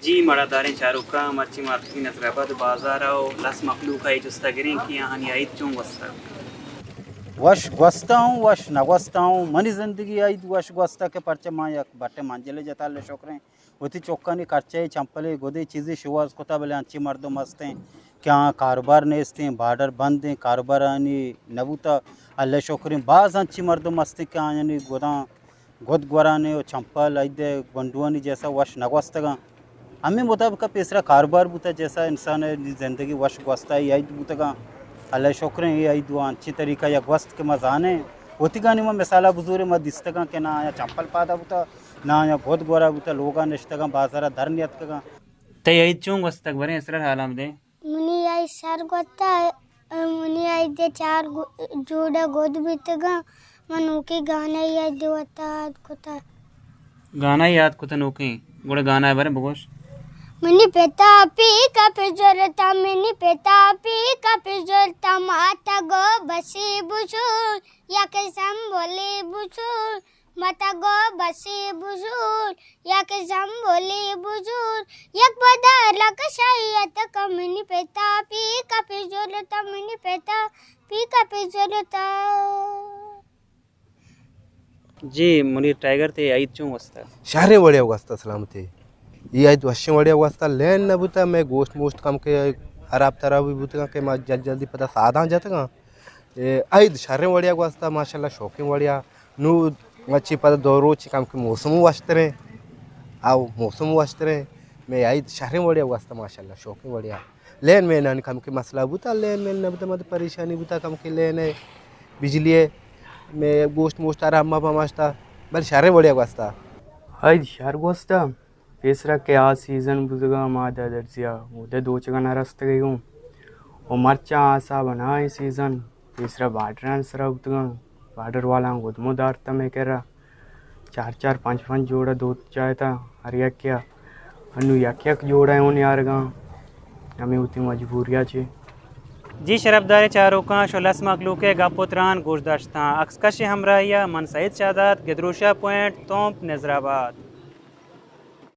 जी मरादारें चारुका मर्ची marquee नजराबाद बाजार और लस मखलूक है जुस्तगिरी की यहाँ नियाइत चूँ वस्ता वश gwasta हूँ वश न gwasta हूँ मनी ज़िंदगी आई वश gwasta के परचे माँ या बट्टे मंजिले जताले शोकरें वती चौकानी खर्चे चंपले गोदे चीज़ें शुवास कोता बले अच्छी मर्दों मस्ते हैं क्या कारोबार नेस्ते हैं बार्डर बंद हैं कारोबार आनी नबूता अल्ले शोकरें बाज अच्छी मर्दों मस्ते क्या यानी गोदा गोद गोराने और चंपल आइदे बंडुआनी जैसा वश न gwasta का हमें मुताबिक पेसरा कारोबार बुता जैसा इंसान है ज़िंदगी वश gwasta ही आई बुता का अल्लाह शुक्र ये आई दुआ अच्छी तरीका या gwast के मजाने होती गानी में मिसाला बुजुर्ग मत दिस्तगा के ना या चंपल पादा बुता ना या बहुत गोरा बुता लोगा निश्तगा बाजारा धरनियत का ते याइत चूँ वस्ता बरे इसरा हालाम दे मुनी आई सर गोता मुनी आई दे चार जोड़ा गोद बीतगा मनु के गाने याद देवता कोता गाना याद को तनुकी गुड़ गाना है बरे बगोश मनी पेता पी का पिजोरता मनी पेता पी का पिजोरता माता गो बसी बुझुर या के संबोले बुझुर माता गो बसी बुझुर या के संबोले बुझुर यक बदा लक शायत का मनी पेता पी का पिजोरता मनी पेता पी का पिजोरता जी मुनी टाइगर ते याइत चूँ वस्ता शारे वड़िया वस्ता सलामती ये आज वश्य वड़िया वस्ता लेन न बुता मैं गोश्त मोश्त कम के खराब तरह भी बुता के मैं जल्दी जल्दी पता साधा जाता का आई शारे वड़िया वस्ता माशाल्लाह शौकीन वड़िया नु अच्छी पता दो रोज कम के मौसम वस्त्रे आओ मौसम वस्त्रे मैं आई शारे वड़िया वस्ता माशाल्लाह शौकीन वड़िया लेन में ना कम के मसला बुता लेन में न बुता मत परेशानी बुता कम के लेन है बिजली मैं गोश्त मोश्त आराम मा पमास्ता बल शारे वड़िया वस्ता हाय शार वस्ता पेसरा के आ सीज़न बुझगा मादा दर्जिया उधर दो चगना रास्ते गई हूँ और मर्चा आसा बना है सीज़न पेसरा बार्डर सरा उतगा बार्डर वाला गुदमुदार तमें कह रहा चार चार पाँच पाँच जोड़ा दो चाहे था हरिया क्या अनु यक जोड़ा है उन यार गा हमें उतनी मजबूरियाँ चे जी शरफदार चारों का शोलस मखलूक है गापोत्रान गोशदाश्ता अक्सकश हमरा या मन सईद शादात गदरूशा पॉइंट तोंप नजराबाद।